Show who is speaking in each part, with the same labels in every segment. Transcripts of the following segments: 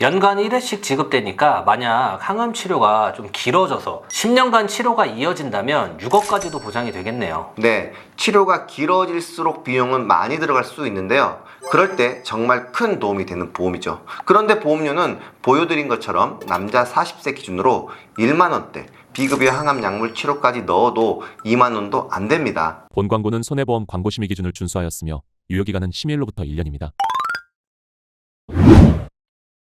Speaker 1: 연간 1회씩 지급되니까 만약 항암 치료가 좀 길어져서 10년간 치료가 이어진다면 6억까지도 보장이 되겠네요.
Speaker 2: 네, 치료가 길어질수록 비용은 많이 들어갈 수 있는데요. 그럴 때 정말 큰 도움이 되는 보험이죠. 그런데 보험료는 보여드린 것처럼 남자 40세 기준으로 1만 원대, 비급여 항암 약물 치료까지 넣어도 2만 원도 안 됩니다.
Speaker 3: 본 광고는 손해보험 광고심의 기준을 준수하였으며 유효기간은 심의일로부터 1년입니다.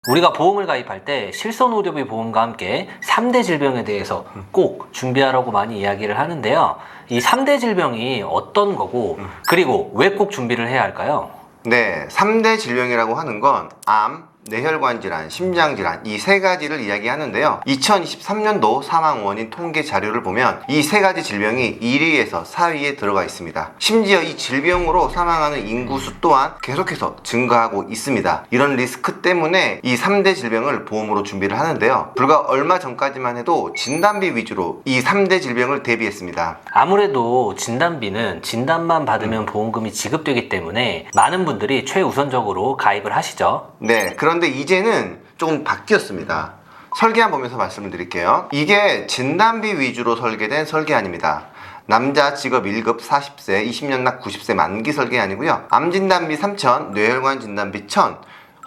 Speaker 1: 우리가 보험을 가입할 때 실손의료비 보험과 함께 3대 질병에 대해서 꼭 준비하라고 많이 이야기를 하는데요. 이 3대 질병이 어떤 거고 그리고 왜 꼭 준비를 해야 할까요?
Speaker 2: 네, 3대 질병이라고 하는 건 암, 뇌혈관 질환, 심장 질환 이 세 가지를 이야기하는데요. 2023년도 사망 원인 통계 자료를 보면 이 세 가지 질병이 1위에서 4위에 들어가 있습니다. 심지어 이 질병으로 사망하는 인구수 또한 계속해서 증가하고 있습니다. 이런 리스크 때문에 이 3대 질병을 보험으로 준비를 하는데요. 불과 얼마 전까지만 해도 진단비 위주로 이 3대 질병을 대비했습니다.
Speaker 1: 아무래도 진단비는 진단만 받으면 보험금이 지급되기 때문에 많은 분들이 최우선적으로 가입을 하시죠.
Speaker 2: 네, 그런데 이제는 조금 바뀌었습니다. 설계안 보면서 말씀을 드릴게요. 이게 진단비 위주로 설계된 설계안입니다. 남자 직업 1급 40세, 20년 납 90세 만기 설계안이고요. 암 진단비 3,000, 뇌혈관 진단비 1,000,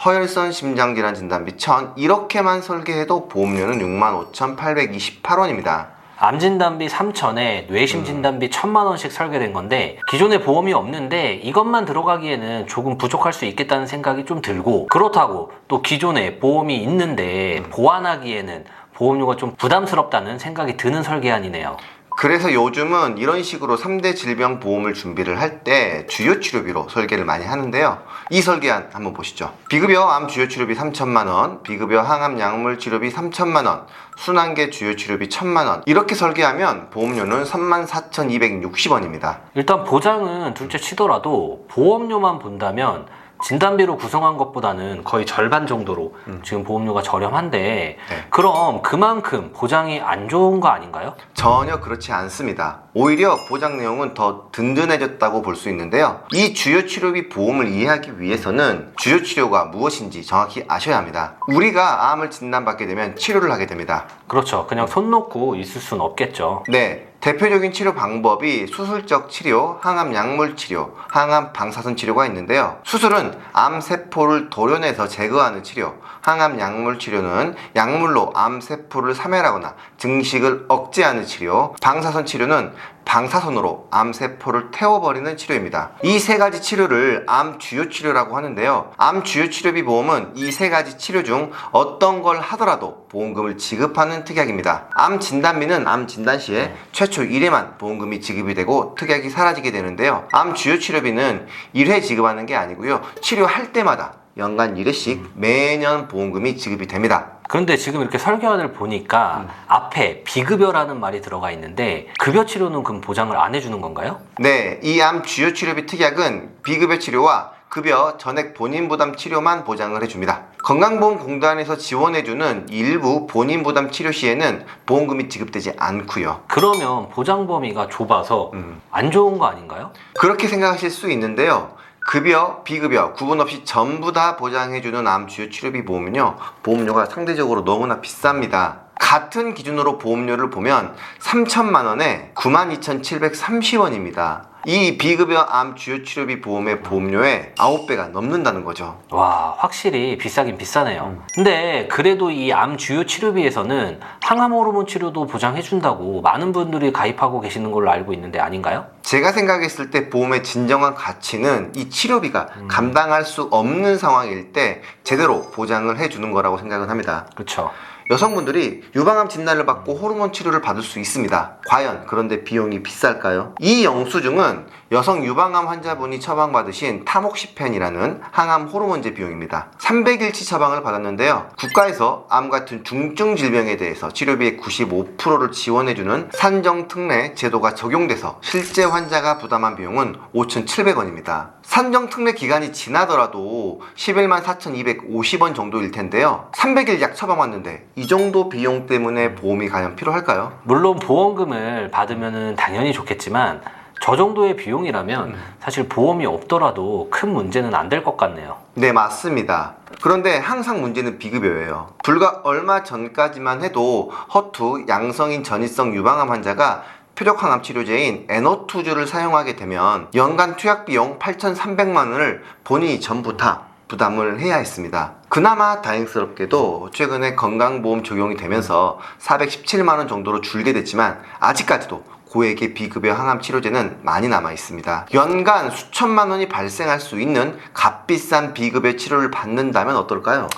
Speaker 2: 허혈선 심장질환 진단비 1,000 이렇게만 설계해도 보험료는 65,828원입니다.
Speaker 1: 암 진단비 3,000에 뇌심 진단비 1,000만 원씩 설계된 건데 기존에 보험이 없는데 이것만 들어가기에는 조금 부족할 수 있겠다는 생각이 좀 들고, 그렇다고 또 기존에 보험이 있는데 보완하기에는 보험료가 좀 부담스럽다는 생각이 드는 설계안이네요.
Speaker 2: 그래서 요즘은 이런 식으로 3대 질병 보험을 준비를 할 때 주요 치료비로 설계를 많이 하는데요. 이 설계안 한번 보시죠. 비급여 암 주요 치료비 3천만 원, 비급여 항암 약물 치료비 3천만 원, 순환계 주요 치료비 1,000만 원 이렇게 설계하면 보험료는 34,260원입니다.
Speaker 1: 일단 보장은 둘째 치더라도 보험료만 본다면 진단비로 구성한 것보다는 거의 절반 정도로 지금 보험료가 저렴한데
Speaker 2: 네.
Speaker 1: 그럼 그만큼 보장이 안 좋은 거 아닌가요?
Speaker 2: 전혀 그렇지 않습니다. 오히려 보장 내용은 더 든든해졌다고 볼 수 있는데요. 이 주요 치료비 보험을 이해하기 위해서는 주요 치료가 무엇인지 정확히 아셔야 합니다. 우리가 암을 진단받게 되면 치료를 하게 됩니다.
Speaker 1: 그렇죠. 그냥 손 놓고 있을 순 없겠죠.
Speaker 2: 네, 대표적인 치료 방법이 수술적 치료, 항암 약물 치료, 항암 방사선 치료가 있는데요. 수술은 암세포를 도려내서 제거하는 치료, 항암 약물 치료는 약물로 암세포를 사멸하거나 증식을 억제하는 치료, 방사선 치료는 방사선으로 암세포를 태워버리는 치료입니다. 이 세 가지 치료를 암 주요 치료라고 하는데요. 암 주요 치료비 보험은 이 세 가지 치료 중 어떤 걸 하더라도 보험금을 지급하는 특약입니다. 암 진단비는 암 진단 시에 최초 1회만 보험금이 지급이 되고 특약이 사라지게 되는데요. 암 주요 치료비는 1회 지급하는 게 아니고요. 치료할 때마다 연간 1회씩 매년 보험금이 지급이 됩니다.
Speaker 1: 그런데 지금 이렇게 설계안을 보니까 앞에 비급여라는 말이 들어가 있는데 급여 치료는 그럼 보장을 안 해주는 건가요?
Speaker 2: 네, 이 암 주요 치료비 특약은 비급여 치료와 급여 전액 본인 부담 치료만 보장을 해줍니다. 건강보험공단에서 지원해주는 일부 본인 부담 치료 시에는 보험금이 지급되지 않고요.
Speaker 1: 그러면 보장 범위가 좁아서 안 좋은 거 아닌가요?
Speaker 2: 그렇게 생각하실 수 있는데요. 급여, 비급여 구분 없이 전부 다 보장해주는 암 주요 치료비 보험은요, 보험료가 상대적으로 너무나 비쌉니다. 같은 기준으로 보험료를 보면 3천만 원에 92,730원입니다. 이 비급여 암 주요 치료비 보험의 보험료의 9배가 넘는다는 거죠.
Speaker 1: 와, 확실히 비싸긴 비싸네요. 근데 그래도 이 암 주요 치료비에서는 항암 호르몬 치료도 보장해준다고 많은 분들이 가입하고 계시는 걸로 알고 있는데 아닌가요?
Speaker 2: 제가 생각했을 때 보험의 진정한 가치는 이 치료비가 감당할 수 없는 상황일 때 제대로 보장을 해주는 거라고 생각을 합니다.
Speaker 1: 그렇죠.
Speaker 2: 여성분들이 유방암 진단을 받고 호르몬 치료를 받을 수 있습니다. 과연 그런데 비용이 비쌀까요? 이 영수증은 여성 유방암 환자분이 처방받으신 타목시펜이라는 항암 호르몬제 비용입니다. 300일치 처방을 받았는데요. 국가에서 암 같은 중증 질병에 대해서 치료비의 95%를 지원해주는 산정특례 제도가 적용돼서 실제 환자가 부담한 비용은 5,700원입니다. 산정특례 기간이 지나더라도 11만 4,250원 정도일 텐데요. 300일 약 처방받는데 이 정도 비용 때문에 보험이 과연 필요할까요?
Speaker 1: 물론 보험금을 받으면 당연히 좋겠지만 저 정도의 비용이라면 사실 보험이 없더라도 큰 문제는 안 될 것 같네요.
Speaker 2: 네, 맞습니다. 그런데 항상 문제는 비급여예요. 불과 얼마 전까지만 해도 허투 양성인 전이성 유방암 환자가 표적항암 치료제인 에너투즈를 사용하게 되면 연간 투약 비용 8,300만 원을 본인이 전부 다 부담을 해야 했습니다. 그나마 다행스럽게도 최근에 건강보험 적용이 되면서 417만 원 정도로 줄게 됐지만 아직까지도 고액의 비급여 항암 치료제는 많이 남아 있습니다. 연간 수천만 원이 발생할 수 있는 값비싼 비급여 치료를 받는다면 어떨까요?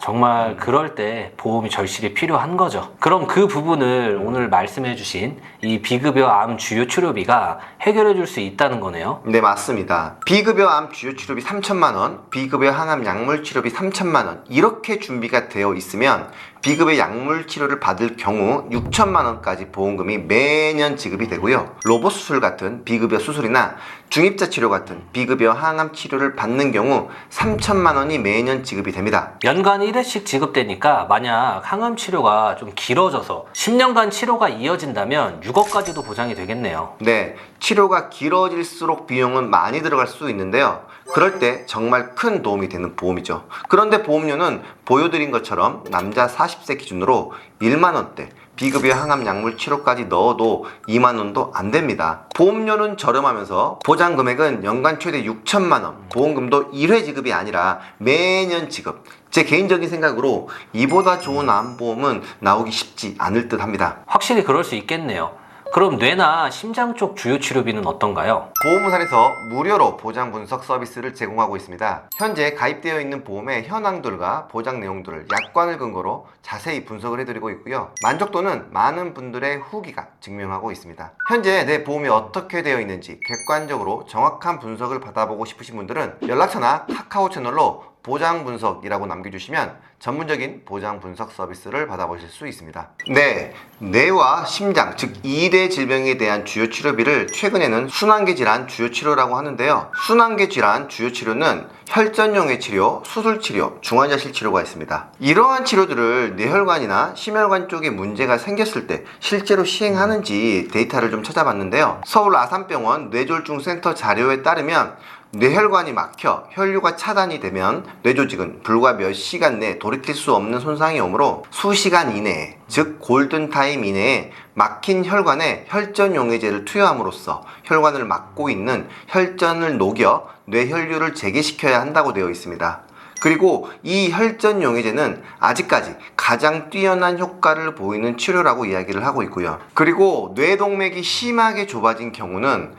Speaker 1: 정말 그럴 때 보험이 절실히 필요한 거죠. 그럼 그 부분을 오늘 말씀해 주신 이 비급여 암 주요 치료비가 해결해 줄 수 있다는 거네요.
Speaker 2: 네, 맞습니다. 비급여 암 주요 치료비 3천만 원, 비급여 항암 약물 치료비 3천만 원 이렇게 준비가 되어 있으면 비급여 약물 치료를 받을 경우 6천만 원까지 보험금이 매년 지급이 되고요. 로봇 수술 같은 비급여 수술이나 중입자 치료 같은 비급여 항암 치료를 받는 경우 3천만 원이 매년 지급이 됩니다.
Speaker 1: 연간 1회씩 지급되니까 만약 항암 치료가 좀 길어져서 10년간 치료가 이어진다면 6억까지도 보장이 되겠네요.
Speaker 2: 네, 치료가 길어질수록 비용은 많이 들어갈 수 있는데요. 그럴 때 정말 큰 도움이 되는 보험이죠. 그런데 보험료는 보여드린 것처럼 남자 40세 기준으로 1만 원대, 비급여 항암 약물 치료까지 넣어도 2만 원도 안 됩니다. 보험료는 저렴하면서 보장 금액은 연간 최대 6천만 원, 보험금도 1회 지급이 아니라 매년 지급. 제 개인적인 생각으로 이보다 좋은 암보험은 나오기 쉽지 않을 듯 합니다.
Speaker 1: 확실히 그럴 수 있겠네요. 그럼 뇌나 심장 쪽 주요 치료비는 어떤가요?
Speaker 2: 보험사에서 무료로 보장 분석 서비스를 제공하고 있습니다. 현재 가입되어 있는 보험의 현황들과 보장 내용들을 약관을 근거로 자세히 분석을 해드리고 있고요. 만족도는 많은 분들의 후기가 증명하고 있습니다. 현재 내 보험이 어떻게 되어 있는지 객관적으로 정확한 분석을 받아보고 싶으신 분들은 연락처나 카카오 채널로 보장 분석이라고 남겨주시면 전문적인 보장 분석 서비스를 받아보실 수 있습니다. 네, 뇌와 심장, 즉 2대 질병에 대한 주요 치료비를 최근에는 순환계 질환 주요 치료라고 하는데요. 순환계 질환 주요 치료는 혈전용의 치료, 수술 치료, 중환자실 치료가 있습니다. 이러한 치료들을 뇌혈관이나 심혈관 쪽에 문제가 생겼을 때 실제로 시행하는지 데이터를 좀 찾아봤는데요. 서울 아산병원 뇌졸중 센터 자료에 따르면 뇌혈관이 막혀 혈류가 차단이 되면 뇌조직은 불과 몇 시간 내에 돌이킬 수 없는 손상이 오므로 수시간 이내에, 즉 골든타임 이내에 막힌 혈관에 혈전용해제를 투여함으로써 혈관을 막고 있는 혈전을 녹여 뇌혈류를 재개시켜야 한다고 되어 있습니다. 그리고 이 혈전용해제는 아직까지 가장 뛰어난 효과를 보이는 치료라고 이야기를 하고 있고요. 그리고 뇌동맥이 심하게 좁아진 경우는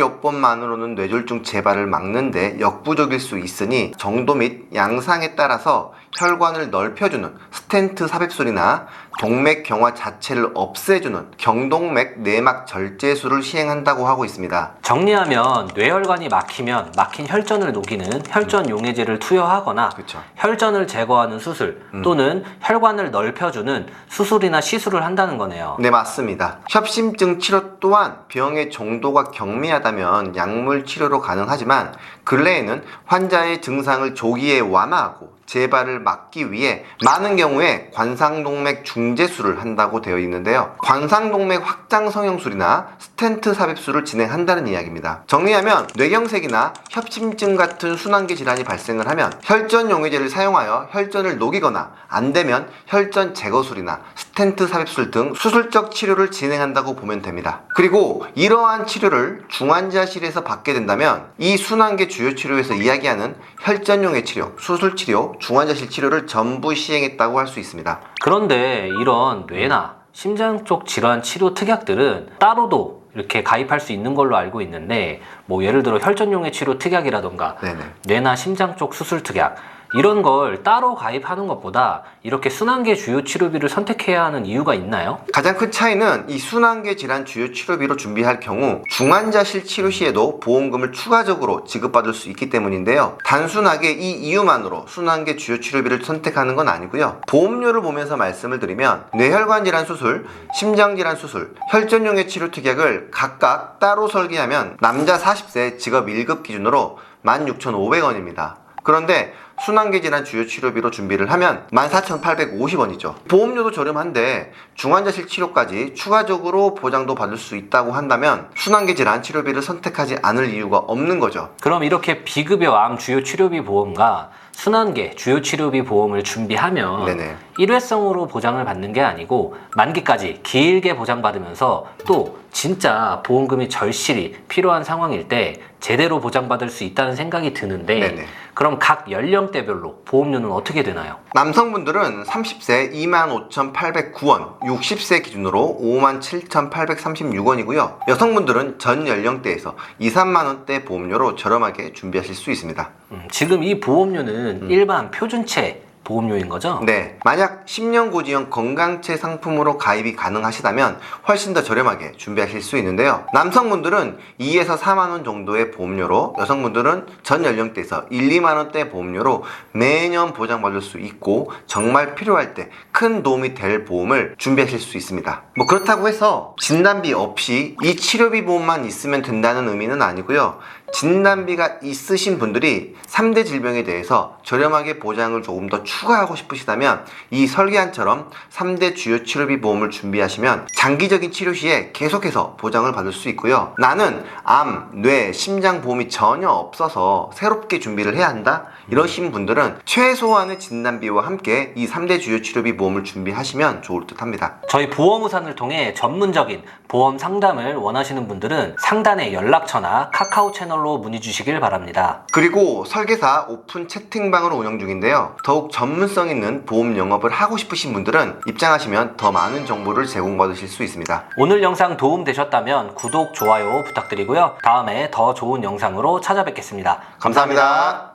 Speaker 2: 약물요법만으로는 뇌졸중 재발을 막는데 역부족일 수 있으니 정도 및 양상에 따라서 혈관을 넓혀주는 스텐트 삽입술이나 동맥 경화 자체를 없애주는 경동맥 내막 절제술을 시행한다고 하고 있습니다.
Speaker 1: 정리하면 뇌혈관이 막히면 막힌 혈전을 녹이는 혈전 용해제를 투여하거나
Speaker 2: 그쵸.
Speaker 1: 혈전을 제거하는 수술 또는 혈관을 넓혀주는 수술이나 시술을 한다는 거네요.
Speaker 2: 네, 맞습니다. 협심증 치료 또한 병의 정도가 경미하다면 약물 치료로 가능하지만 근래에는 환자의 증상을 조기에 완화하고 재발을 막기 위해 많은 경우에 관상동맥 중재술을 한다고 되어 있는데요. 관상동맥 확장 성형술이나 스텐트 삽입술을 진행한다는 이야기입니다. 정리하면 뇌경색이나 협심증 같은 순환계 질환이 발생을 하면 혈전 용해제를 사용하여 혈전을 녹이거나 안되면 혈전 제거술이나 스텐트 삽입술 등 수술적 치료를 진행한다고 보면 됩니다. 그리고 이러한 치료를 중환자실에서 받게 된다면 이 순환계 주요 치료에서 이야기하는 혈전용해 치료, 수술 치료, 중환자실 치료를 전부 시행했다고 할 수 있습니다.
Speaker 1: 그런데 이런 뇌나 심장 쪽 질환 치료 특약들은 따로도 이렇게 가입할 수 있는 걸로 알고 있는데 뭐 예를 들어 혈전용해 치료 특약이라던가
Speaker 2: 네네.
Speaker 1: 뇌나 심장 쪽 수술 특약 이런 걸 따로 가입하는 것보다 이렇게 순환계 주요 치료비를 선택해야 하는 이유가 있나요?
Speaker 2: 가장 큰 차이는 이 순환계 질환 주요 치료비로 준비할 경우 중환자실 치료 시에도 보험금을 추가적으로 지급받을 수 있기 때문인데요. 단순하게 이 이유만으로 순환계 주요 치료비를 선택하는 건 아니고요. 보험료를 보면서 말씀을 드리면 뇌혈관 질환 수술, 심장 질환 수술, 혈전용해 치료 특약을 각각 따로 설계하면 남자 40세 직업 1급 기준으로 16,500원입니다. 그런데 순환계 질환 주요 치료비로 준비를 하면 14,850원이죠. 보험료도 저렴한데 중환자실 치료까지 추가적으로 보장도 받을 수 있다고 한다면 순환계 질환 치료비를 선택하지 않을 이유가 없는 거죠.
Speaker 1: 그럼 이렇게 비급여 암 주요 치료비 보험과 순환계 주요 치료비 보험을 준비하면
Speaker 2: 네네.
Speaker 1: 일회성으로 보장을 받는 게 아니고 만기까지 길게 보장받으면서 또 진짜 보험금이 절실히 필요한 상황일 때 제대로 보장받을 수 있다는 생각이 드는데
Speaker 2: 네네.
Speaker 1: 그럼 각 연령대별로 보험료는 어떻게 되나요?
Speaker 2: 남성분들은 30세 25,809원, 60세 기준으로 57,836원이고요. 여성분들은 전 연령대에서 2, 3만 원대 보험료로 저렴하게 준비하실 수 있습니다.
Speaker 1: 지금 이 보험료는 일반 표준체 보험료인 거죠?
Speaker 2: 네, 만약 10년 고지형 건강체 상품으로 가입이 가능하시다면 훨씬 더 저렴하게 준비하실 수 있는데요. 남성분들은 2에서 4만 원 정도의 보험료로, 여성분들은 전 연령대에서 1, 2만 원대 보험료로 매년 보장받을 수 있고 정말 필요할 때 큰 도움이 될 보험을 준비하실 수 있습니다. 뭐 그렇다고 해서 진단비 없이 이 치료비 보험만 있으면 된다는 의미는 아니고요. 진단비가 있으신 분들이 3대 질병에 대해서 저렴하게 보장을 조금 더 추가하고 싶으시다면 이 설계안처럼 3대 주요 치료비 보험을 준비하시면 장기적인 치료 시에 계속해서 보장을 받을 수 있고요. 나는 암, 뇌, 심장 보험이 전혀 없어서 새롭게 준비를 해야 한다? 이러신 분들은 최소한의 진단비와 함께 이 3대 주요 치료비 보험을 준비하시면 좋을 듯 합니다.
Speaker 1: 저희 보험의사를 통해 전문적인 보험 상담을 원하시는 분들은 상단의 연락처나 카카오 채널로 문의 주시길 바랍니다.
Speaker 2: 그리고 설계사 오픈 채팅방을 운영 중인데요. 더욱 전문성 있는 보험 영업을 하고 싶으신 분들은 입장하시면 더 많은 정보를 제공받으실 수 있습니다.
Speaker 1: 오늘 영상 도움 되셨다면 구독, 좋아요 부탁드리고요. 다음에 더 좋은 영상으로 찾아뵙겠습니다.
Speaker 2: 감사합니다.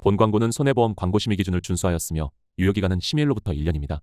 Speaker 3: 본 광고는 손해보험 광고심의 기준을 준수하였으며 유효기간은 심의일로부터 1년입니다.